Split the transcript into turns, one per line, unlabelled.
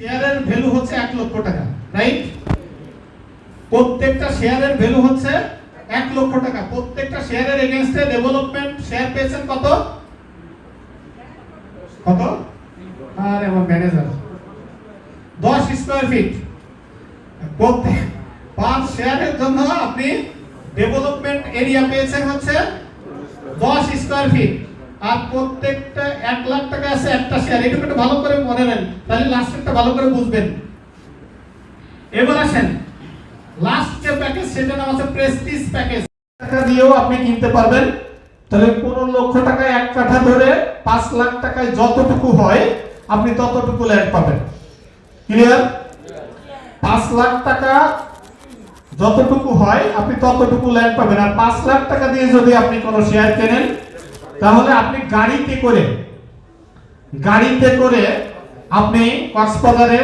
শেয়ারের ভ্যালু হচ্ছে 1 লক্ষ টাকা, রাইট? প্রত্যেকটা শেয়ারের ভ্যালু হচ্ছে 1 লক্ষ টাকা। প্রত্যেকটা শেয়ারের এগেইনস্টে ডেভেলপমেন্ট শেয়ার পেয়েছেন কত? কত? আরে আমার ম্যানেজার 10 স্কয়ার ফিট। প্রত্যেক 5 শেয়ারের জন্য আপনি ডেভেলপমেন্ট এরিয়া পেয়েছেন হচ্ছে 10 স্কয়ার ফিট। আর প্রত্যেকটা 1 লাখ টাকা আছে একটা শেয়ার। এটা একটু ভালো করে মনে রাখেন, তাহলে লাস্টটা ভালো করে বুঝবেন। এবার আসেন লাস্ট যে প্যাকেজ, সেটা নাম আছে প্রেস্টিজ প্যাকেজ। টাকা দিয়েও আপনি কিনতে পারবেন। তাহলে 15 লক্ষ টাকায় 1 কাঠা ধরে 5 লাখ টাকায় যতটুকু হয় আপনি ততটুকু ল্যান্ড পাবেন। ক্লিয়ার? 5 লাখ টাকা যতটুকু হয় আপনি ততটুকু ল্যান্ড পাবেন। আর 5 লাখ টাকা দিয়ে যদি আপনি কোনো শেয়ার কেনেন, তাহলে আপনি গাড়িতে করে আপনি কক্সবাজারে